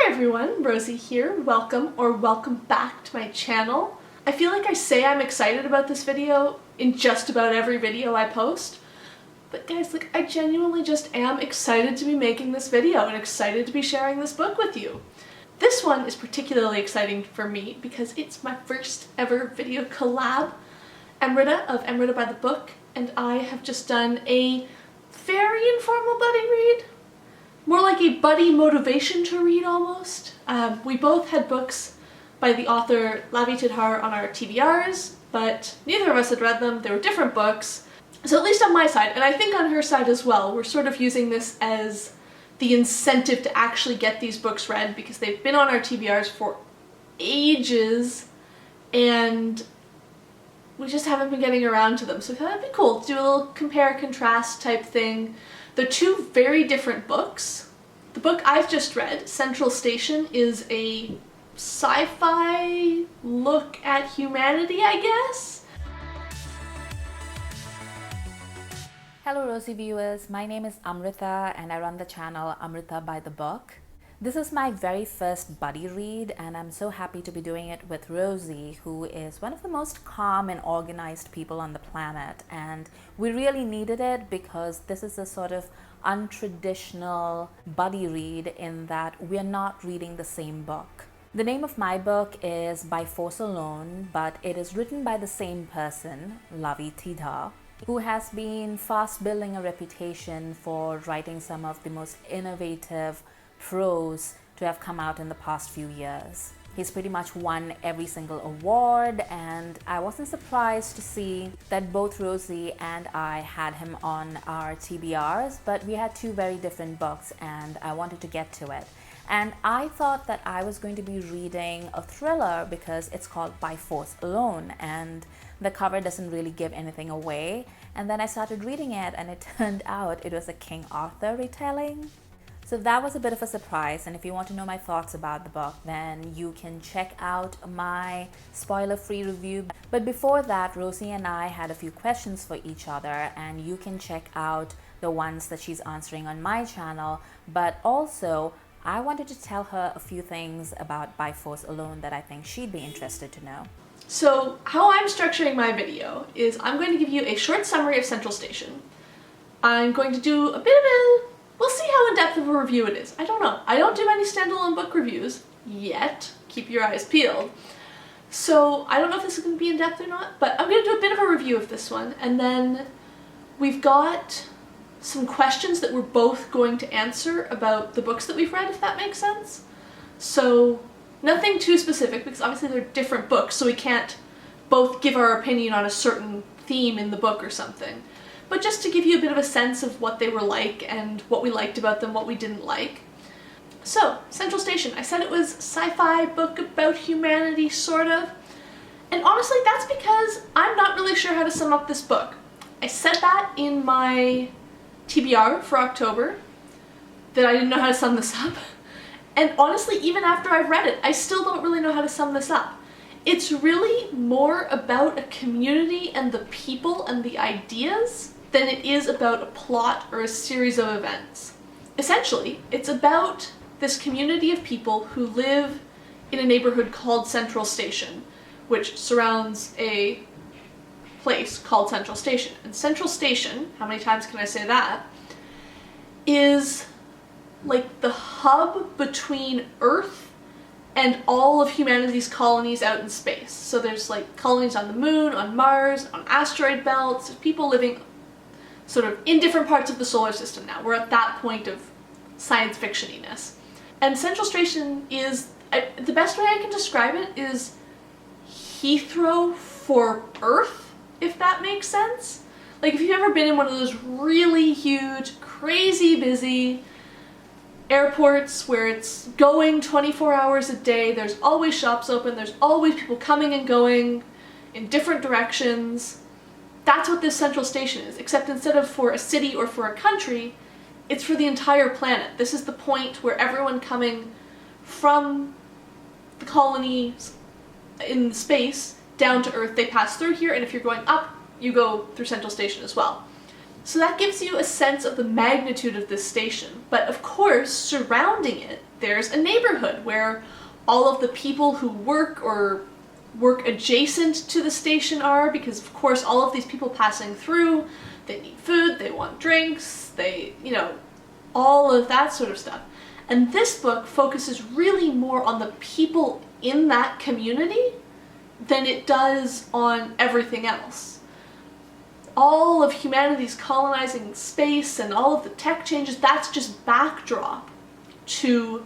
everyone, Rosie here. Welcome or welcome back to my channel. I feel like I say I'm excited about this video in just about every video I post, but guys, I genuinely just am excited to be making this video and excited to be sharing this book with you. This one is particularly exciting for me because it's my first ever video collab. Amrita of Amrita by the book and I have just done a very informal buddy read. More like a buddy motivation to read almost. We both had books by the author Lavie Tidhar on our TBRs, but neither of us had read them. They were different books. So at least on my side, and I think on her side as well, we're sort of using this as the incentive to actually get these books read because they've been on our TBRs for ages and we just haven't been getting around to them. So I thought it'd be cool to do a little compare contrast type thing. They're two very different books. The book I've just read, Central Station, is a sci-fi look at humanity, I guess? Hello Rosie viewers, my name is Amrita and I run the channel Amrita by the book. This is my very first buddy read and I'm so happy to be doing it with Rosie, who is one of the most calm and organized people on the planet, and we really needed it because this is a sort of untraditional buddy read in that we're not reading the same book. The name of my book is By Force Alone, but it is written by the same person, Lavie Tidhar, who has been fast building a reputation for writing some of the most innovative prose to have come out in the past few years. He's pretty much won every single award, and I wasn't surprised to see that both Rosie and I had him on our TBRs, but we had two very different books and I wanted to get to it. And I thought that I was going to be reading a thriller because it's called By Force Alone and the cover doesn't really give anything away. And then I started reading it and it turned out it was a King Arthur retelling. So that was a bit of a surprise, and if you want to know my thoughts about the book, then you can check out my spoiler-free review. But before that, Rosie and I had a few questions for each other, and you can check out the ones that she's answering on my channel. But also, I wanted to tell her a few things about By Force Alone that I think she'd be interested to know. So how I'm structuring my video is I'm going to give you a short summary of Central Station. I'm going to do a bit of a we'll see how in-depth of a review it is. I don't know. I don't do any standalone book reviews yet. Keep your eyes peeled. So I don't know if this is going to be in-depth or not, but I'm going to do a bit of a review of this one. And then we've got some questions that we're both going to answer about the books that we've read, if that makes sense. So nothing too specific because obviously they're different books, so we can't both give our opinion on a certain theme in the book or something. But just to give you a bit of a sense of what they were like and what we liked about them, what we didn't like. So, Central Station, I said it was a sci-fi book about humanity, sort of. And honestly, that's because I'm not really sure how to sum up this book. I said that in my TBR for October, that I didn't know how to sum this up. And honestly, even after I've read it, I still don't really know how to sum this up. It's really more about a community and the people and the ideas than it is about a plot or a series of events. Essentially, it's about this community of people who live in a neighborhood called Central Station, which surrounds a place called Central Station. And Central Station, how many times can I say that, is like the hub between Earth and all of humanity's colonies out in space. So there's like colonies on the moon, on Mars, on asteroid belts, there's people living sort of in different parts of the solar system now. We're at that point of science fiction-iness. And Central Station is, the best way I can describe it is Heathrow for Earth, if that makes sense. Like if you've ever been in one of those really huge, crazy busy airports where it's going 24 hours a day, there's always shops open, there's always people coming and going in different directions. That's what this Central Station is, except instead of for a city or for a country, it's for the entire planet. This is the point where everyone coming from the colonies in space down to Earth, they pass through here, and if you're going up, you go through Central Station as well. So that gives you a sense of the magnitude of this station. But of course, surrounding it, there's a neighborhood where all of the people who work or work adjacent to the station are, because of course all of these people passing through, they need food, they want drinks, they, all of that sort of stuff. And this book focuses really more on the people in that community than it does on everything else. All of humanity's colonizing space and all of the tech changes, that's just backdrop to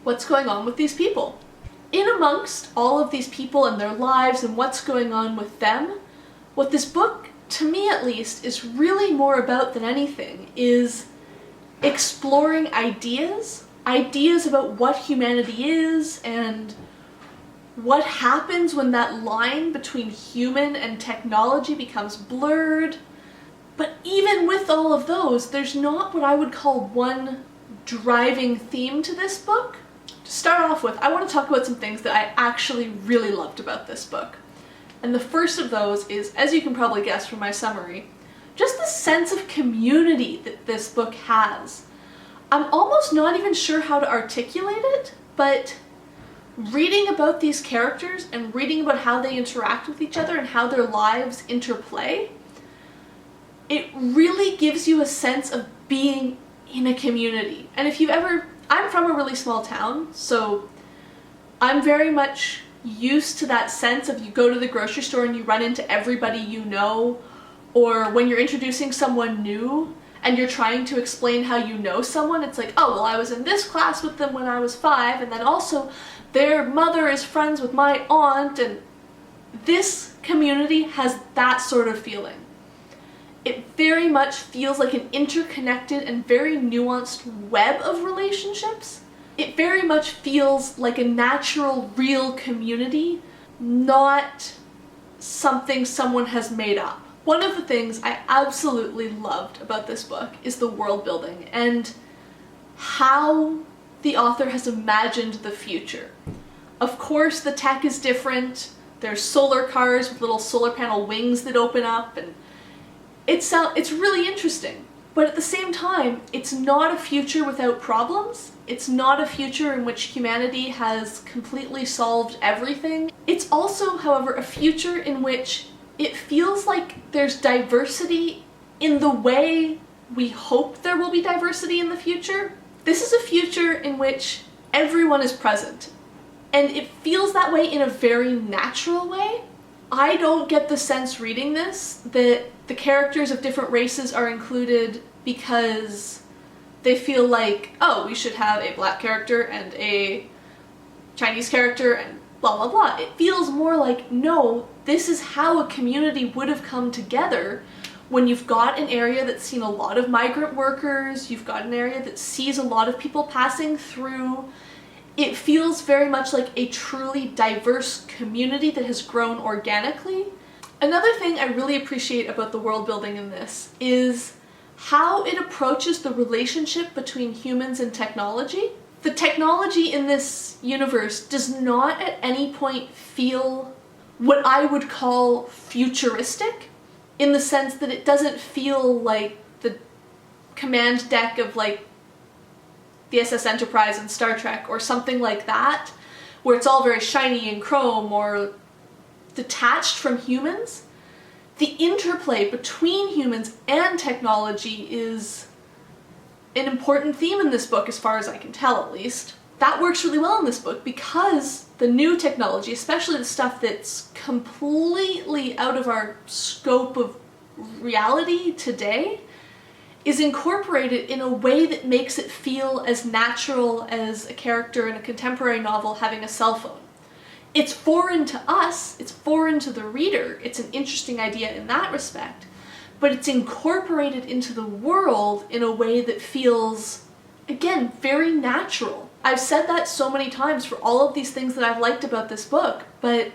what's going on with these people. In amongst all of these people and their lives and what's going on with them, what this book, to me at least, is really more about than anything is exploring ideas about what humanity is and what happens when that line between human and technology becomes blurred. But even with all of those, there's not what I would call one driving theme to this book. To start off with, I want to talk about some things that I actually really loved about this book. And the first of those is, as you can probably guess from my summary, just the sense of community that this book has. I'm almost not even sure how to articulate it, but reading about these characters and reading about how they interact with each other and how their lives interplay, it really gives you a sense of being in a community. And if you've ever, I'm from a really small town, so I'm very much used to that sense of you go to the grocery store and you run into everybody you know, or when you're introducing someone new and you're trying to explain how you know someone, it's like, oh, well, I was in this class with them when I was 5, and then also their mother is friends with my aunt, and this community has that sort of feeling. It very much feels like an interconnected and very nuanced web of relationships. It very much feels like a natural, real community, not something someone has made up. One of the things I absolutely loved about this book is the world building and how the author has imagined the future. Of course, the tech is different. There's solar cars with little solar panel wings that open up, and it's really interesting. But at the same time, it's not a future without problems. It's not a future in which humanity has completely solved everything. It's also, however, a future in which it feels like there's diversity in the way we hope there will be diversity in the future. This is a future in which everyone is present, and it feels that way in a very natural way. I don't get the sense reading this that the characters of different races are included because they feel like, oh, we should have a black character and a Chinese character and blah blah blah. It feels more like, no, this is how a community would have come together when you've got an area that's seen a lot of migrant workers, you've got an area that sees a lot of people passing through. It feels very much like a truly diverse community that has grown organically. Another thing I really appreciate about the world building in this is how it approaches the relationship between humans and technology. The technology in this universe does not at any point feel what I would call futuristic, in the sense that it doesn't feel like the command deck of like the SS Enterprise in Star Trek or something like that, where it's all very shiny and chrome or detached from humans. The interplay between humans and technology is an important theme in this book, as far as I can tell at least. That works really well in this book because the new technology, especially the stuff that's completely out of our scope of reality today, is incorporated in a way that makes it feel as natural as a character in a contemporary novel having a cell phone. It's foreign to us, it's foreign to the reader, it's an interesting idea in that respect, but it's incorporated into the world in a way that feels, again, very natural. I've said that so many times for all of these things that I've liked about this book, but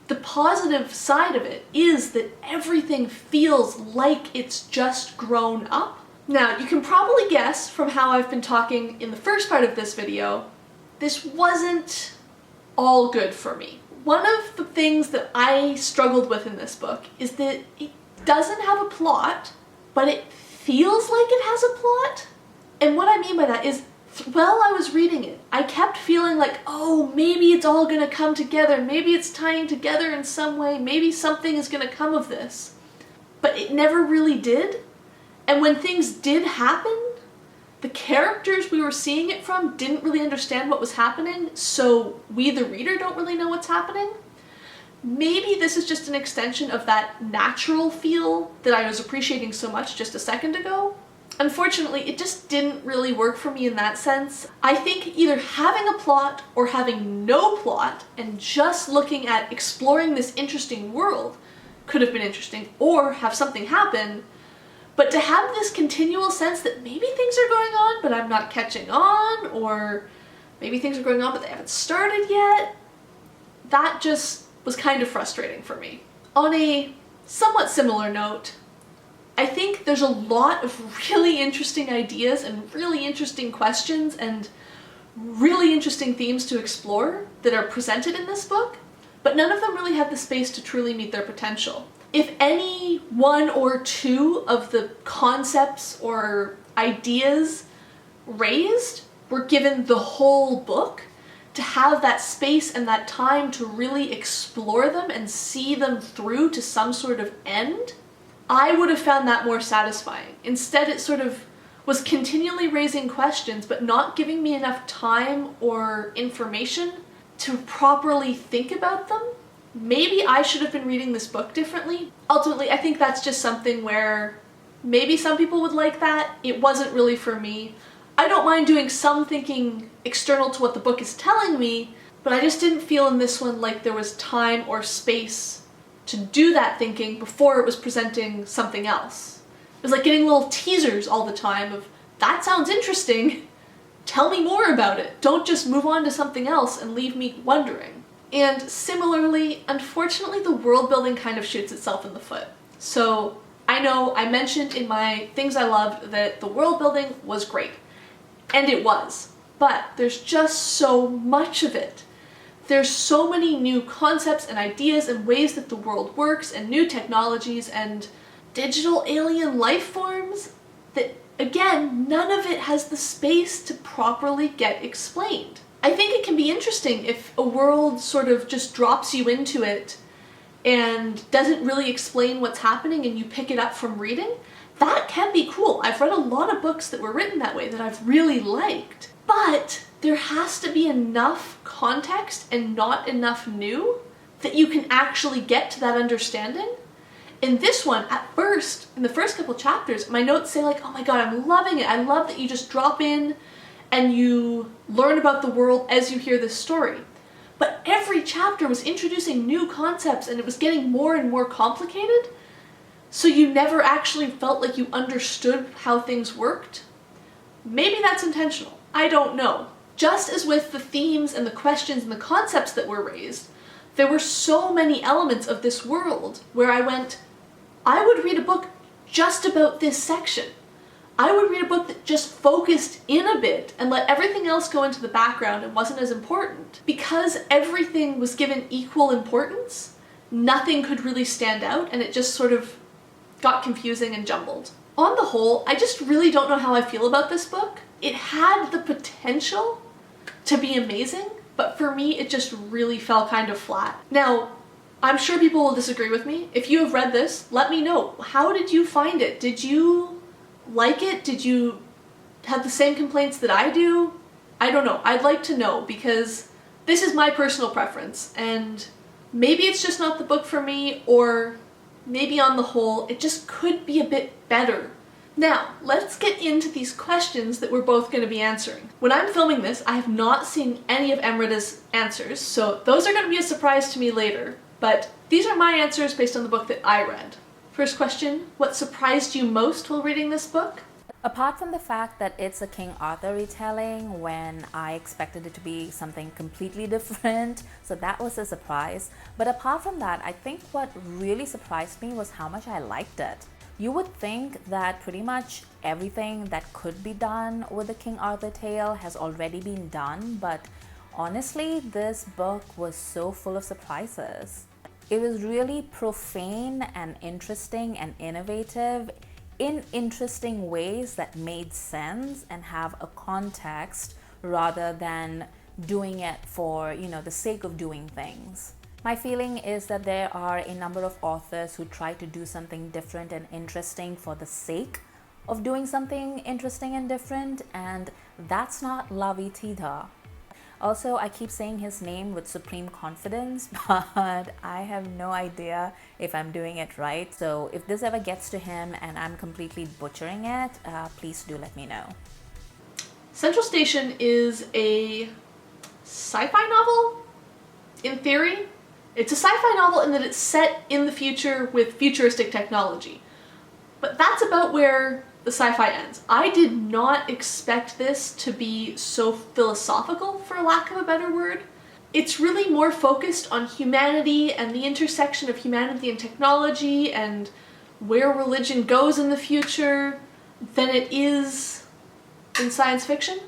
the positive side of it is that everything feels like it's just grown up. Now, you can probably guess from how I've been talking in the first part of this video, this wasn't all good for me. One of the things that I struggled with in this book is that it doesn't have a plot, but it feels like it has a plot. And what I mean by that is, while I was reading it, I kept feeling like, oh, maybe it's all gonna come together, maybe it's tying together in some way, maybe something is gonna come of this. But it never really did. And when things did happen, the characters we were seeing it from didn't really understand what was happening, so we, the reader, don't really know what's happening. Maybe this is just an extension of that natural feel that I was appreciating so much just a second ago. Unfortunately, it just didn't really work for me in that sense. I think either having a plot or having no plot and just looking at exploring this interesting world could have been interesting, or have something happen. But to have this continual sense that maybe things are going on but I'm not catching on, or maybe things are going on but they haven't started yet, that just was kind of frustrating for me. On a somewhat similar note, I think there's a lot of really interesting ideas and really interesting questions and really interesting themes to explore that are presented in this book, but none of them really have the space to truly meet their potential. If any one or two of the concepts or ideas raised were given the whole book, to have that space and that time to really explore them and see them through to some sort of end, I would have found that more satisfying. Instead, it sort of was continually raising questions but not giving me enough time or information to properly think about them. Maybe I should have been reading this book differently. Ultimately, I think that's just something where maybe some people would like that. It wasn't really for me. I don't mind doing some thinking external to what the book is telling me, but I just didn't feel in this one like there was time or space to do that thinking before it was presenting something else. It was like getting little teasers all the time of, that sounds interesting, tell me more about it. Don't just move on to something else and leave me wondering. And similarly, unfortunately, the world building kind of shoots itself in the foot. So I know I mentioned in my things I loved that the world building was great. And it was. But there's just so much of it. There's so many new concepts and ideas and ways that the world works and new technologies and digital alien life forms that, again, none of it has the space to properly get explained. I think it can be interesting if a world sort of just drops you into it and doesn't really explain what's happening and you pick it up from reading. That can be cool. I've read a lot of books that were written that way that I've really liked. But there has to be enough context and not enough new that you can actually get to that understanding. In this one, at first, in the first couple chapters, my notes say like, oh my god, I'm loving it. I love that you just drop in and you learn about the world as you hear this story. But every chapter was introducing new concepts and it was getting more and more complicated. So you never actually felt like you understood how things worked. Maybe that's intentional. I don't know. Just as with the themes and the questions and the concepts that were raised, there were so many elements of this world where I went, I would read a book just about this section. I would read a book that just focused in a bit and let everything else go into the background and wasn't as important. Because everything was given equal importance, nothing could really stand out and it just sort of got confusing and jumbled. On the whole, I just really don't know how I feel about this book. It had the potential to be amazing, but for me it just really fell kind of flat. Now, I'm sure people will disagree with me. If you have read this, let me know. How did you find it? Did you like it? Did you have the same complaints that I do? I don't know. I'd like to know because this is my personal preference and maybe it's just not the book for me, or maybe on the whole it just could be a bit better. Now, let's get into these questions that we're both going to be answering. When I'm filming this, I have not seen any of Amrita's answers, so those are going to be a surprise to me later, but these are my answers based on the book that I read. First question, what surprised you most while reading this book? Apart from the fact that it's a King Arthur retelling when I expected it to be something completely different, so that was a surprise. But apart from that, I think what really surprised me was how much I liked it. You would think that pretty much everything that could be done with the King Arthur tale has already been done, but honestly, this book was so full of surprises. It was really profane and interesting and innovative in interesting ways that made sense and have a context rather than doing it for, the sake of doing things. My feeling is that there are a number of authors who try to do something different and interesting for the sake of doing something interesting and different, and that's not Lavie Tidhar. Also, I keep saying his name with supreme confidence, but I have no idea if I'm doing it right. So if this ever gets to him and I'm completely butchering it, please do let me know. Central Station is a sci-fi novel, in theory. It's a sci-fi novel in that it's set in the future with futuristic technology. But that's about where the sci-fi ends. I did not expect this to be so philosophical, for lack of a better word. It's really more focused on humanity and the intersection of humanity and technology and where religion goes in the future than it is in science fiction.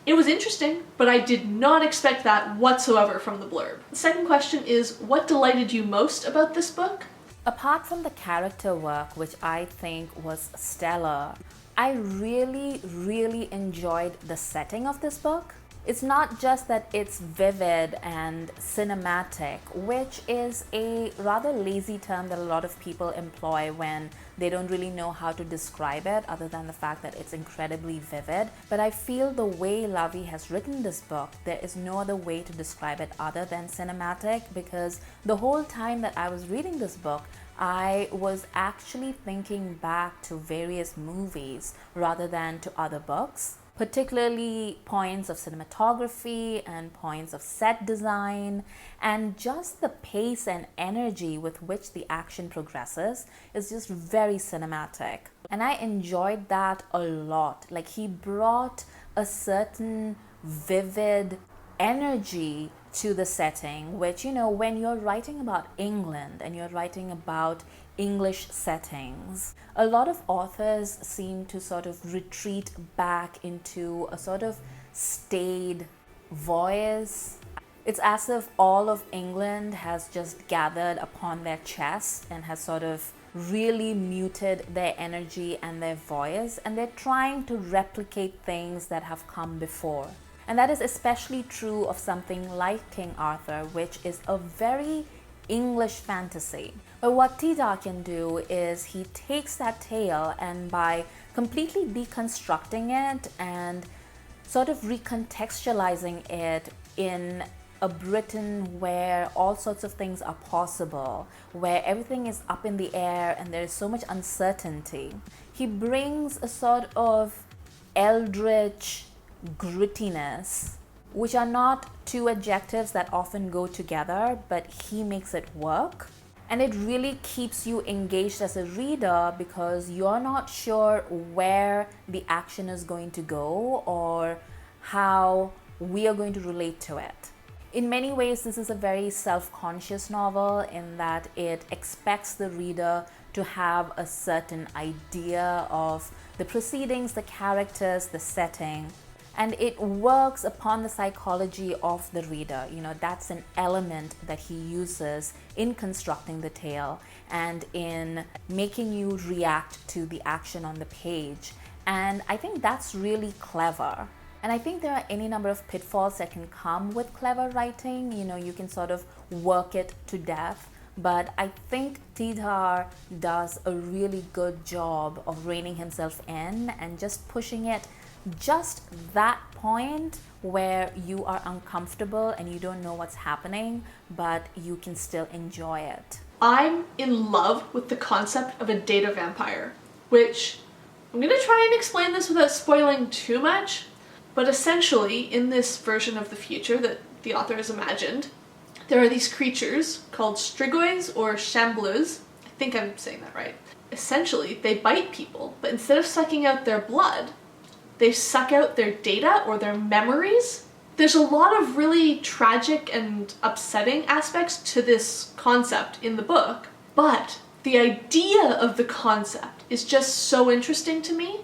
It was interesting, but I did not expect that whatsoever from the blurb. The second question is, what delighted you most about this book? Apart from the character work, which I think was stellar, I really enjoyed the setting of this book. It's not just that it's vivid and cinematic, which is a rather lazy term that a lot of people employ when they don't really know how to describe it other than the fact that it's incredibly vivid. But I feel the way Lavie has written this book, there is no other way to describe it other than cinematic, because the whole time that I was reading this book, I was actually thinking back to various movies rather than to other books, particularly points of cinematography and points of set design, and just the pace and energy with which the action progresses is just very cinematic. And I enjoyed that a lot. Like, he brought a certain vivid energy to the setting, which, when you're writing about England and you're writing about English settings, a lot of authors seem to sort of retreat back into a sort of staid voice. It's as if all of England has just gathered upon their chest and has sort of really muted their energy and their voice, and they're trying to replicate things that have come before. And that is especially true of something like King Arthur, which is a very English fantasy. But what Tidhar can do is he takes that tale, and by completely deconstructing it and sort of recontextualizing it in a Britain where all sorts of things are possible, where everything is up in the air and there is so much uncertainty, he brings a sort of eldritch grittiness, which are not two adjectives that often go together, but he makes it work. And it really keeps you engaged as a reader because you're not sure where the action is going to go or how we are going to relate to it. In many ways, this is a very self-conscious novel in that it expects the reader to have a certain idea of the proceedings, the characters, the setting, and it works upon the psychology of the reader. That's an element that he uses in constructing the tale and in making you react to the action on the page. And I think that's really clever. And I think there are any number of pitfalls that can come with clever writing. You can sort of work it to death. But I think Tidhar does a really good job of reining himself in and just pushing it just that point where you are uncomfortable and you don't know what's happening, but you can still enjoy it. I'm in love with the concept of a data vampire, which I'm going to try and explain this without spoiling too much, but essentially in this version of the future that the author has imagined, there are these creatures called strigoids or chambleuse. I think I'm saying that right. Essentially, they bite people, but instead of sucking out their blood, they suck out their data or their memories. There's a lot of really tragic and upsetting aspects to this concept in the book, but the idea of the concept is just so interesting to me.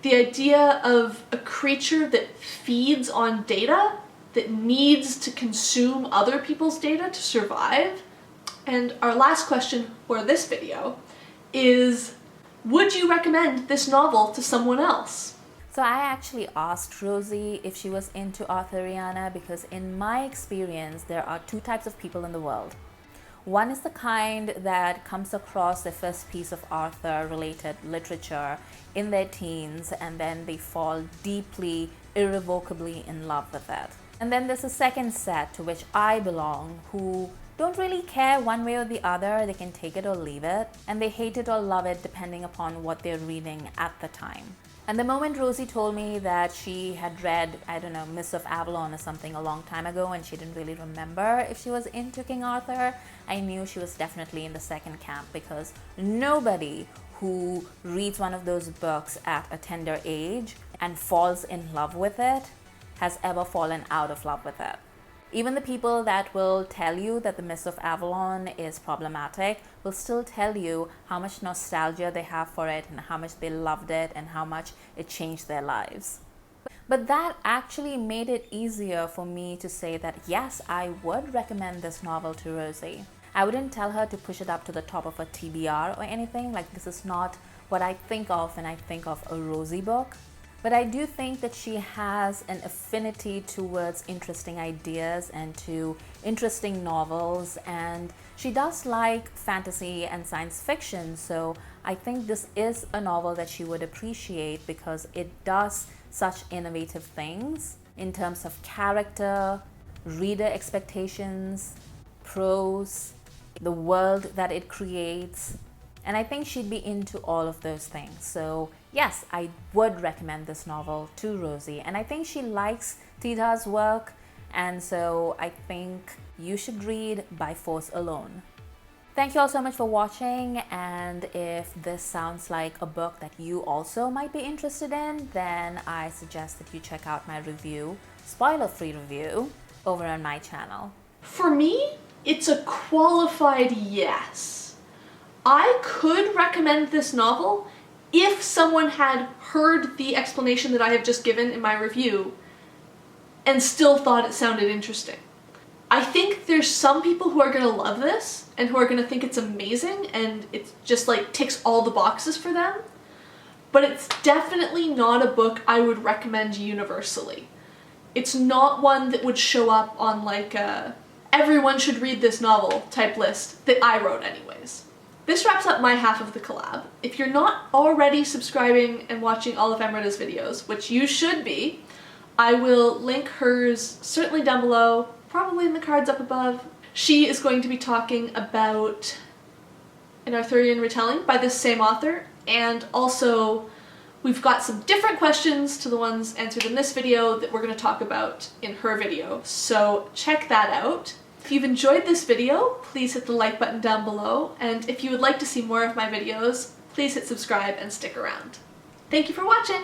The idea of a creature that feeds on data, that needs to consume other people's data to survive. And our last question for this video is, Would you recommend this novel to someone else? So I actually asked Rosie if she was into Arthuriana because in my experience, there are two types of people in the world. One is the kind that comes across the first piece of Arthur-related literature in their teens and then they fall deeply, irrevocably in love with it. And then there's a second set to which I belong who don't really care one way or the other. They can take it or leave it, and they hate it or love it depending upon what they're reading at the time. And the moment Rosie told me that she had read, I don't know, Miss of Avalon or something a long time ago and she didn't really remember if she was into King Arthur, I knew she was definitely in the second camp, because nobody who reads one of those books at a tender age and falls in love with it has ever fallen out of love with it. Even the people that will tell you that the Miss of Avalon is problematic will still tell you how much nostalgia they have for it and how much they loved it and how much it changed their lives. But that actually made it easier for me to say that yes, I would recommend this novel to Rosie. I wouldn't tell her to push it up to the top of a TBR or anything. Like, this is not what I think of when I think of a Rosie book. But I do think that she has an affinity towards interesting ideas and to interesting novels, and she does like fantasy and science fiction, so I think this is a novel that she would appreciate because it does such innovative things in terms of character, reader expectations, prose, the world that it creates. And I think she'd be into all of those things. So yes, I would recommend this novel to Rosie. And I think she likes Tidhar's work. And so I think you should read By Force Alone. Thank you all so much for watching. And if this sounds like a book that you also might be interested in, then I suggest that you check out my review, spoiler-free review, over on my channel. For me, it's a qualified yes. I could recommend this novel if someone had heard the explanation that I have just given in my review and still thought it sounded interesting. I think there's some people who are going to love this and who are going to think it's amazing and it just like ticks all the boxes for them, but it's definitely not a book I would recommend universally. It's not one that would show up on like a everyone should read this novel type list that I wrote anyways. This wraps up my half of the collab. If you're not already subscribing and watching all of Amrita's videos, which you should be, I will link hers certainly down below, probably in the cards up above. She is going to be talking about an Arthurian retelling by this same author, and also we've got some different questions to the ones answered in this video that we're going to talk about in her video, so check that out. If you've enjoyed this video, please hit the like button down below, and if you would like to see more of my videos, please hit subscribe and stick around. Thank you for watching!